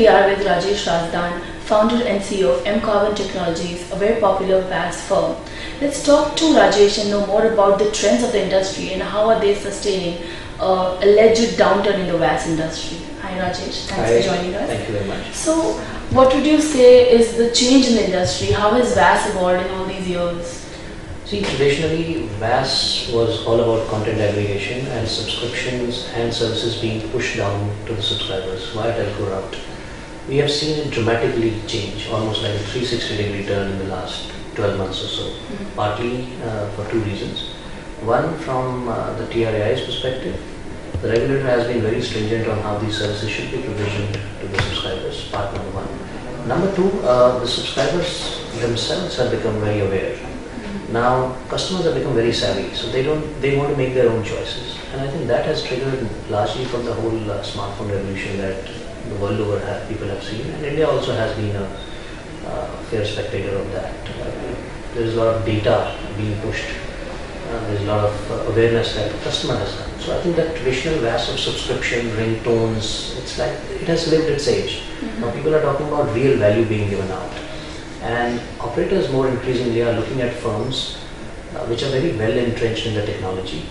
we are with Rajesh Razdan, founder and CEO of mCarbon Technologies, a very popular VAS firm. Let's talk to Rajesh and know more about the trends of the industry and how are they sustaining alleged downturn in the VAS industry. Hi Rajesh, thanks for joining us. Thank you very much. So, what would you say is the change in the industry? How has VAS evolved in all these years? See, traditionally VAS was all about content aggregation and subscriptions and services being pushed down to the subscribers via telco route. We have seen it dramatically change, almost like a 360-degree turn in the last 12 months or so, partly for two reasons. One, from the TRAI's perspective, the regulator has been very stringent on how these services should be provisioned to the subscribers, part number one. Number two, the subscribers themselves have become very aware. Now, customers have become very savvy, so they want to make their own choices. And I think that has triggered largely from the whole smartphone revolution that the world over people have seen. And India also has been a fair spectator of that. There is a lot of data being pushed. There's a lot of awareness that the customer has done. So I think that traditional VAS of subscription, ringtones, it's like it has lived its age. Now people are talking about real value being given out. And operators more increasingly are looking at firms which are very well entrenched in the technology,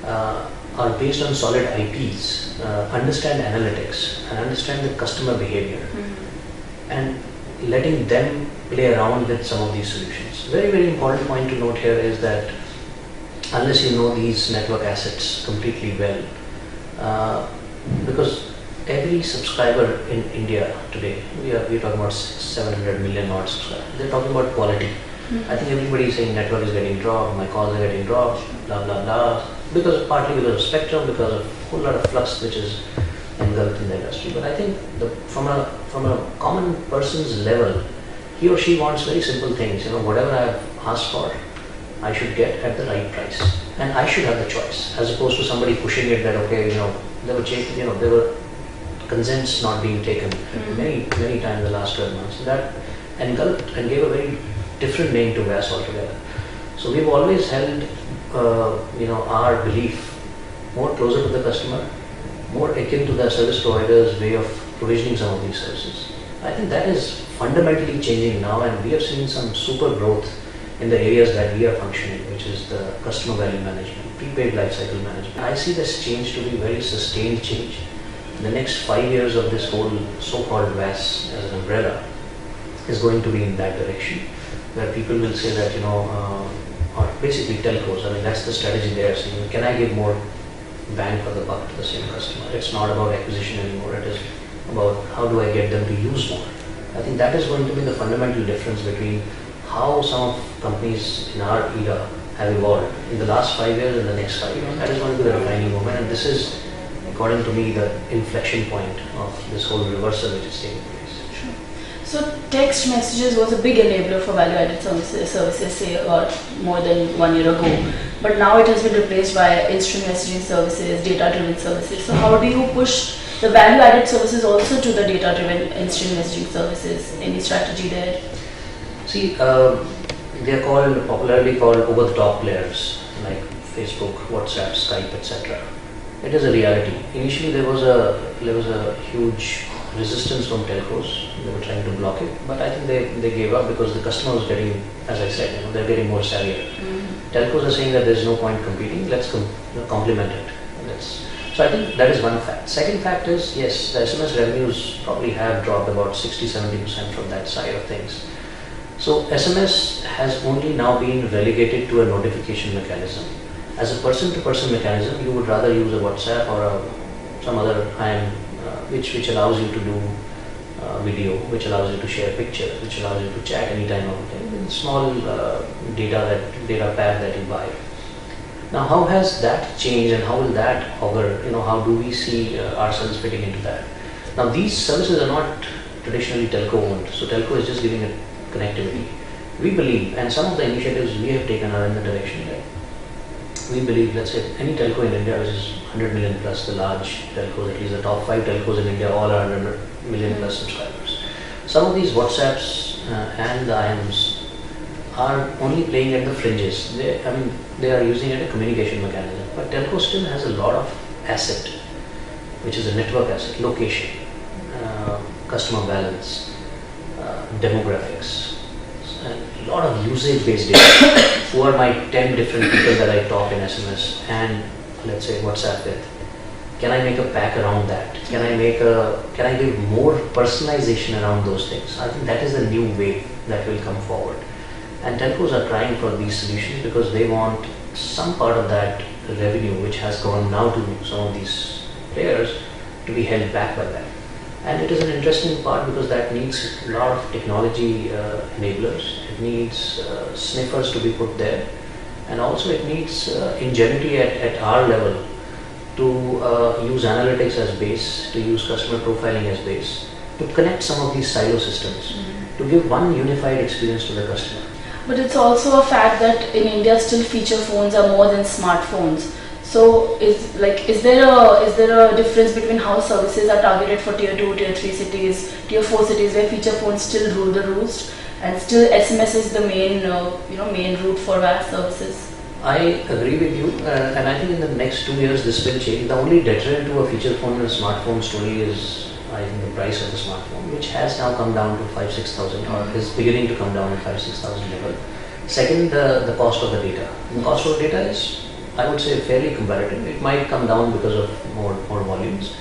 are based on solid IPs, understand analytics and understand the customer behavior, and letting them play around with some of these solutions. Very, very important point to note here is that unless you know these network assets completely well, because every subscriber in India today, we're talking about 700 million odd subscribers. They're talking about quality. I think everybody is saying network is getting dropped, my calls are getting dropped, blah blah blah. Partly because of spectrum, because of a whole lot of flux which is engulfed in the industry. But I think from a common person's level, he or she wants very simple things. Whatever I have asked for, I should get at the right price, and I should have the choice, as opposed to somebody pushing it that there were consents not being taken many times in the last 12 months. That engulfed and gave a very different name to VAS altogether. So we've always held our belief more closer to the customer, more akin to the service provider's way of provisioning some of these services. I think that is fundamentally changing now, and we have seen some super growth in the areas that we are functioning, which is the customer value management, prepaid lifecycle management. I see this change to be very sustained change. The next 5 years of this whole so-called VAS as an umbrella is going to be in that direction, where people will say that, or basically telcos, that's the strategy they are saying, can I give more bang for the buck to the same customer? It's not about acquisition anymore, it is about how do I get them to use more. I think that is going to be the fundamental difference between how some of companies in our era have evolved in the last 5 years and the next 5 years. That is going to be the defining moment, and this is, according to me, the inflection point of this whole reversal which is taking place. Sure. So text messages was a big enabler for value-added services, say more than 1 year ago. But now it has been replaced by instant messaging services, data-driven services. So how do you push the value-added services also to the data-driven instant messaging services? Any strategy there? See, they are popularly called over-the-top players like Facebook, WhatsApp, Skype, etc. It is a reality. Initially, there was a huge resistance from telcos. They were trying to block it, but I think they gave up because the customer was getting, as I said, they're getting more savvier. Telcos are saying that there's no point competing. Let's complement it. So I think that is one fact. Second fact is, yes, the SMS revenues probably have dropped about 60-70% from that side of things. So SMS has only now been relegated to a notification mechanism. As a person-to-person mechanism, you would rather use a WhatsApp or some other IM which allows you to do video, which allows you to share pictures, which allows you to chat any time of the day with small data pad that you buy. Now, how has that changed and how will that augur? How do we see ourselves fitting into that? Now, these services are not traditionally telco owned, so telco is just giving it connectivity. We believe, and some of the initiatives we have taken are in the direction that we believe, let's say, any telco in India, which is 100 million plus, the large telcos, at least the top 5 telcos in India, all are 100 million plus subscribers. Some of these WhatsApps and the IMs are only playing at the fringes. They are using it as a communication mechanism. But telco still has a lot of asset, which is a network asset, location, customer balance, demographics, and a lot of usage-based data. Who are my 10 different people that I talk in SMS and let's say WhatsApp with? Can I make a pack around that? Can I give more personalization around those things? I think that is the new wave that will come forward. And telcos are trying for these solutions because they want some part of that revenue which has gone now to some of these players to be held back by them. And it is an interesting part because that needs a lot of technology enablers. It needs sniffers to be put there, and also it needs ingenuity at our level to use analytics as base, to use customer profiling as base, to connect some of these silo systems, to give one unified experience to the customer. But it's also a fact that in India still feature phones are more than smartphones. So is there a difference between how services are targeted for tier 2, tier 3 cities, tier 4 cities where feature phones still rule the roost and still SMS is the main route for VAS services? I agree with you, and I think in the next 2 years this will change. The only deterrent to a feature phone and a smartphone story is, I think, the price of the smartphone, which has now come down to 5,000-6,000 or is beginning to come down to 5,000-6,000 level. Second, the cost of the data. The cost of data is, I would say, fairly comparative. It might come down because of more volumes.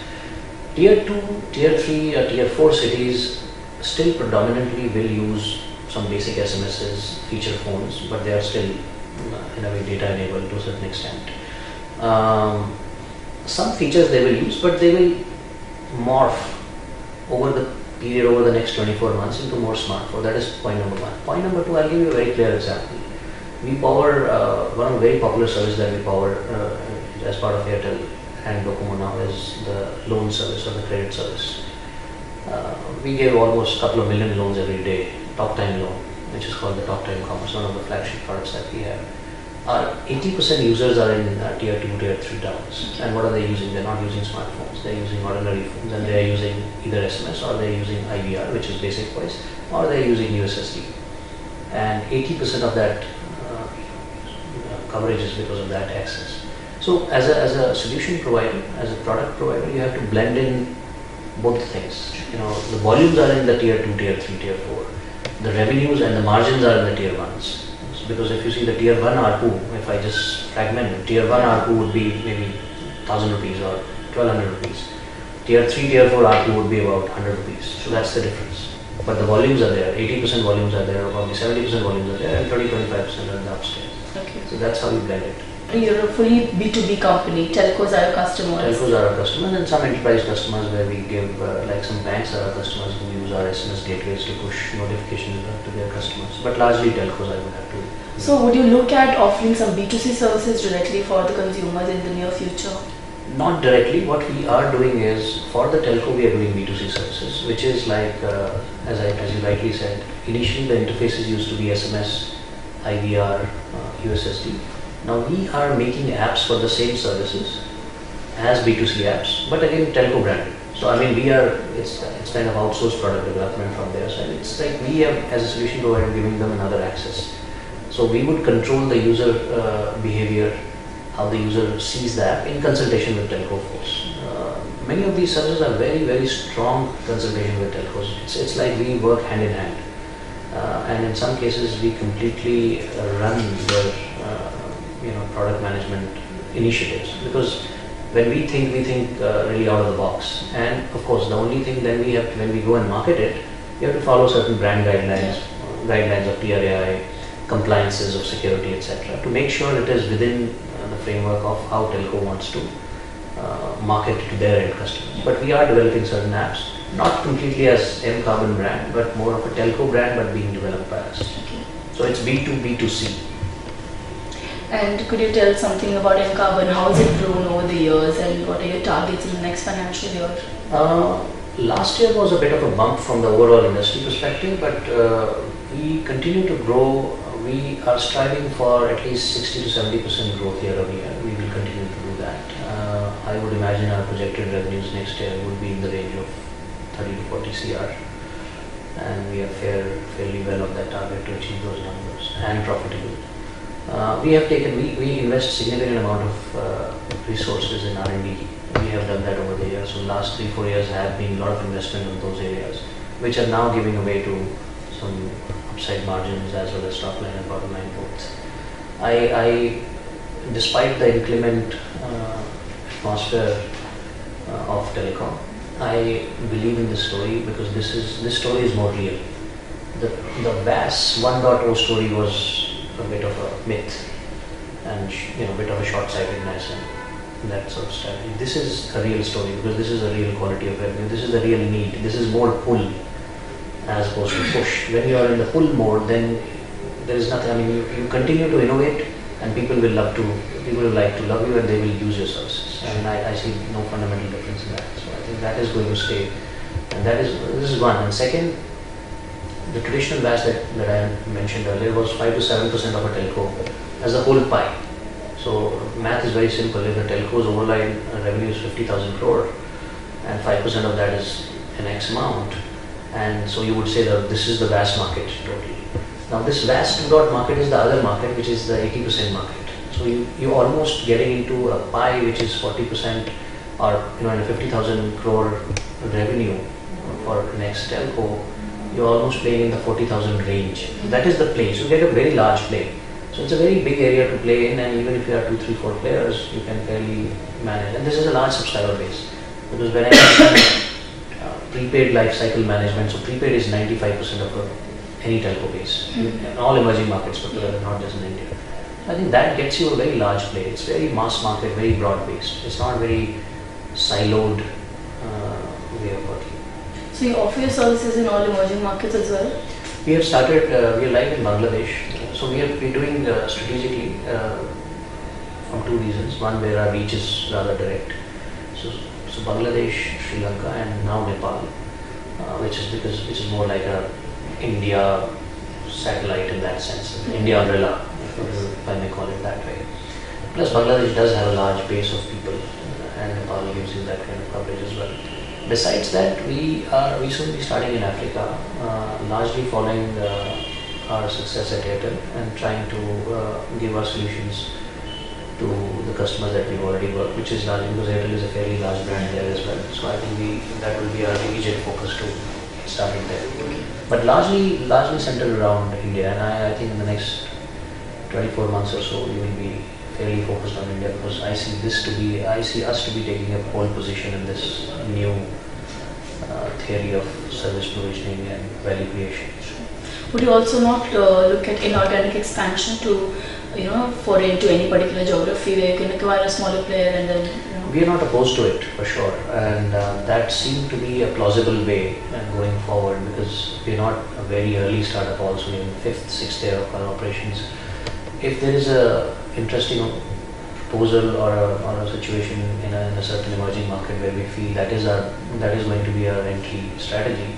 Tier 2, Tier 3 or Tier 4 cities still predominantly will use some basic SMSs, feature phones, but they are still in a way data enabled to a certain extent. Some features they will use, but they will morph over the next 24 months into more smartphone. That is point number one. Point number two, I'll give you a very clear example. We power one of the very popular services that we power as part of Airtel and DoCoMo now is the loan service or the credit service. We give almost a couple of million loans every day, talk time loan, which is called the talk time commerce, one of the flagship products that we have. Our 80% users are in tier 2, tier 3 towns. And what are they using? They're not using smartphones, they're using ordinary phones, and they're using either SMS or they're using IVR, which is basic voice, or they're using USSD. And 80% of that coverage is because of that access. So as a solution provider, as a product provider, you have to blend in both things. The volumes are in the tier 2, tier 3, tier 4. The revenues and the margins are in the tier 1s. Because if you see the tier 1 ARPU, if I just fragment it, tier 1 ARPU would be maybe 1,000 rupees or 1,200 rupees. Tier 3, tier 4 ARPU would be about 100 rupees. So that's the difference. But the volumes are there, 80% volumes are there, probably 70% volumes are there, and 20-25% are in the upstairs. Okay. So that's how we blend it. You're a fully B2B company. Telcos are your customers. Telcos are our customers, and some enterprise customers where we give, like some banks are our customers who use our SMS gateways to push notifications to their customers. But largely telcos I would have to. So would you look at offering some B2C services directly for the consumers in the near future? Not directly. What we are doing is, for the telco we are doing B2C services, which is like, as you rightly said, initially the interfaces used to be SMS, IVR, USSD. Now we are making apps for the same services as B2C apps, but again telco branded. So I mean it's kind of outsourced product development from their side. It's like we have, as a solution provider, giving them another access. So we would control the user behavior, how the user sees the app in consultation with telco folks. Many of these services are very, very strong consultation with telcos. It's like we work hand in hand. And in some cases we completely run their product management initiatives, because when we think really out of the box. And of course the only thing then we have to, when we go and market it, you have to follow certain brand guidelines, guidelines of TRAI, compliances of security, etc., to make sure it is within the framework of how telco wants to market to their end customers. But we are developing certain apps, not completely as mCarbon brand, but more of a telco brand, but being developed by us. Okay. So it's B2B2C. And could you tell something about mCarbon? How has it grown over the years, and what are your targets in the next financial year? Last year was a bit of a bump from the overall industry perspective, but we continue to grow. We are striving for at least 60 to 70% growth year over year. We will continue to do that. I would imagine our projected revenues next year would be in the range of 30 to 40 CR, and we are fairly well on that target to achieve those numbers and profitable. We invest significant amount of resources in R&D. We have done that over the years. So last 3-4 years have been a lot of investment in those areas, which are now giving away to some upside margins as well as top line and bottom line both. Despite the inclement atmosphere of telecom, I believe in this story because this story is more real. The VAS 1.0 story was a bit of a myth and a bit of a short-sightedness and that sort of strategy. This is a real story because this is a real quality of revenue. This is the real need. This is more pull as opposed to push. When you are in the pull mode, then there is nothing. I mean, you continue to innovate, and people will like to love you, and they will use your services. I mean, I see no fundamental difference in that. So I think that is going to stay, and this is one. And second, the traditional VAS that I mentioned earlier was 5 to 7% of a telco as a whole pie. So math is very simple. If the telco's overline revenue is 50,000 crore, and 5% of that is an X amount, and so you would say that this is the VAS market totally. Now this VAS market is the other market, which is the 80% market. So you're almost getting into a pie which is 40%, or in a 50,000 crore revenue for next telco, you're almost playing in the 40,000 range. That is the play. So you get a very large play. So it's a very big area to play in, and even if you are 2, 3, 4 players, you can fairly manage. And this is a large subscriber base, because when I mention prepaid life cycle management, so prepaid is 95% of any telco base in all emerging markets, particularly not just in India. I think that gets you a very large play. It's very mass market, very broad based. It's not very siloed way of working. So you offer your services in all emerging markets as well? We have started, we are live in Bangladesh. So we're doing strategically from two reasons. One, where our reach is rather direct. So Bangladesh, Sri Lanka, and now Nepal, which is more like a India satellite in that sense, India umbrella, if I may call it that way. Plus Bangladesh does have a large base of people, and Nepal using that kind of coverage as well. Besides that, we are recently starting in Africa, largely following our success at Airtel and trying to give our solutions to the customers that we've already worked, which is largely because Airtel is a fairly large brand there as well. So I think that will be our immediate focus to starting there. But largely centered around India, and I think in the next 24 months or so we will be fairly focused on India, because I see us to be taking a pole position in this new theory of service provisioning and value creation. Would you also not look at inorganic expansion to, foray into any particular geography where you can acquire a smaller player and then, We are not opposed to it for sure, and that seemed to be a plausible way going forward, because we are not a very early startup, also in 5th, 6th year of our operations. If there is a interesting proposal or a situation in a certain emerging market where we feel that is going to be our entry strategy,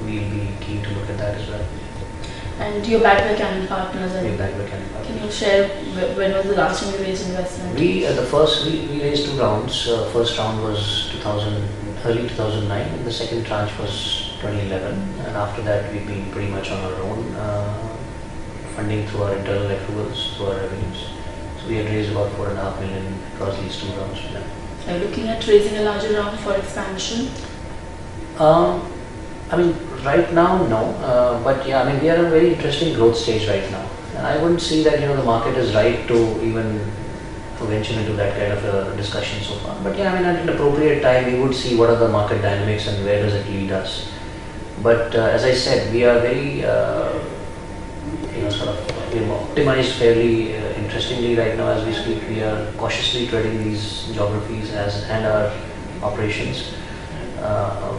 we'll be keen to look at that as well. And you're backed by Canaan Partners. We're backed by Canaan Partners. Can you share when was the last time you raised investment? We raised 2 rounds. First round was early 2009, and the second tranche was 2011. And after that, we've been pretty much on our own, funding through our internal accruals, through our revenues. So we had raised about 4.5 million across these 2 rounds for them. Are you looking at raising a larger round for expansion? I mean, right now, no. But yeah, I mean, we are in a very interesting growth stage right now. And I wouldn't see that, the market is right to even venture into that kind of a discussion so far. But yeah, I mean, at an appropriate time, we would see what are the market dynamics and where does it lead us. But as I said, we are very, we're optimized fairly interestingly right now as we speak. We are cautiously treading these geographies and our operations.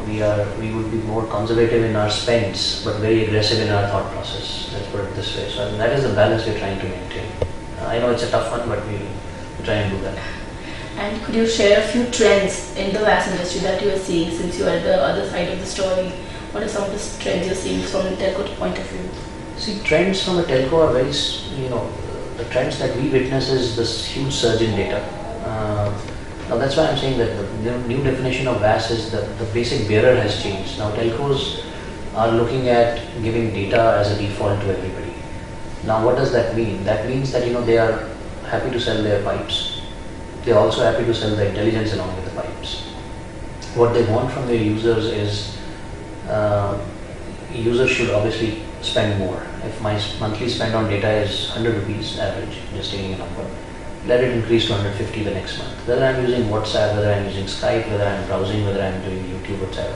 We would be more conservative in our spends, but very aggressive in our thought process. Let's put it this way. So that is the balance we're trying to maintain. I know it's a tough one, but we'll try and do that. And could you share a few trends in the VAS industry that you are seeing, since you are at the other side of the story? What are some of the trends you're seeing from a telco point of view? See, trends from a telco are very, the trends that we witness is this huge surge in data. Now that's why I'm saying that the new definition of VAS is that the basic bearer has changed. Now telcos are looking at giving data as a default to everybody. Now what does that mean? That means that they are happy to sell their pipes. They are also happy to sell the intelligence along with the pipes. What they want from their users is users should obviously spend more. If my monthly spend on data is 100 rupees average, just taking a number, let it increase to 150 the next month. Whether I'm using WhatsApp, whether I'm using Skype, whether I'm browsing, whether I'm doing YouTube, etc.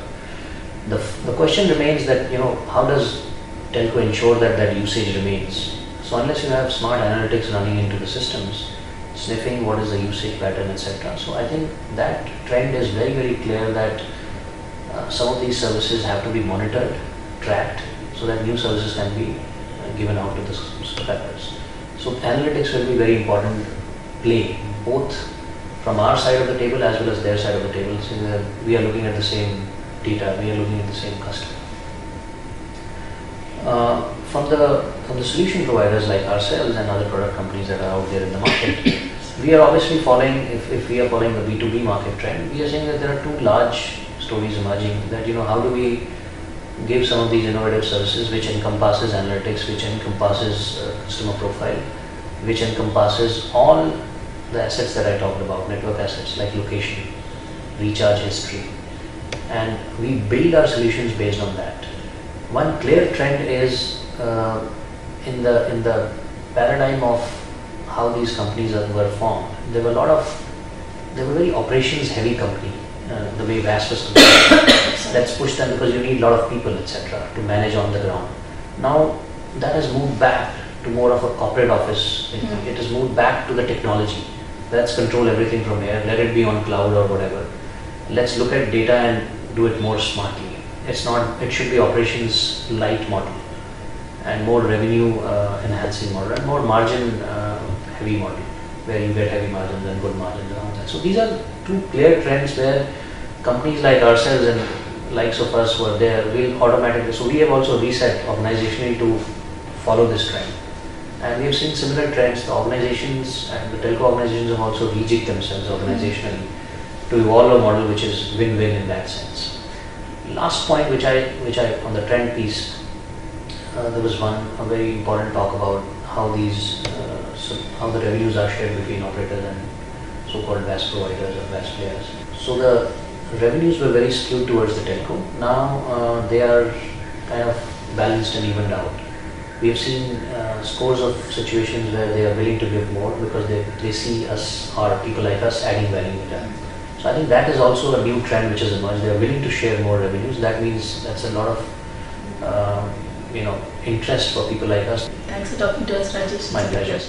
The question remains that how does telco ensure that that usage remains? So unless you have smart analytics running into the systems, sniffing what is the usage pattern, etc. So I think that trend is very, very clear that some of these services have to be monitored, tracked, so that new services can be given out to the subscribers. So analytics will be very important play, both from our side of the table as well as their side of the table, so that we are looking at the same data, we are looking at the same customer. From the solution providers like ourselves and other product companies that are out there in the market, we are obviously following, if we are following the B2B market trend, we are saying that there are two large stories emerging, that how do we give some of these innovative services which encompasses analytics, which encompasses customer profile, which encompasses all the assets that I talked about, network assets like location, recharge history, and we build our solutions based on that. One clear trend is in the paradigm of how these companies were formed. They were very operations heavy company, the way VAS was concerned. Let's push them because you need a lot of people, etc., to manage on the ground. Now that has moved back to more of a corporate office. It has moved back to the technology. Let's control everything from here. Let it be on cloud or whatever. Let's look at data and do it more smartly. It should be operations light model and more revenue enhancing model and more margin heavy model, where you get heavy margins and good margins and all that. So these are two clear trends where companies like ourselves and likes of us who are there will automatically. So we have also reset organizationally to follow this trend. And we have seen similar trends. The organizations and the telco organizations have also rejigged themselves organizationally to evolve a model which is win-win in that sense. Last point, which I on the trend piece, there was a very important talk about how how the revenues are shared between operators and so-called VAS providers or VAS players. So the revenues were very skewed towards the telco. Now they are kind of balanced and evened out. We have seen scores of situations where they are willing to give more because they see us or people like us adding value to them. So I think that is also a new trend which has emerged. They are willing to share more revenues. That means that's a lot of interest for people like us. Thanks for talking to us, Rajesh. My pleasure.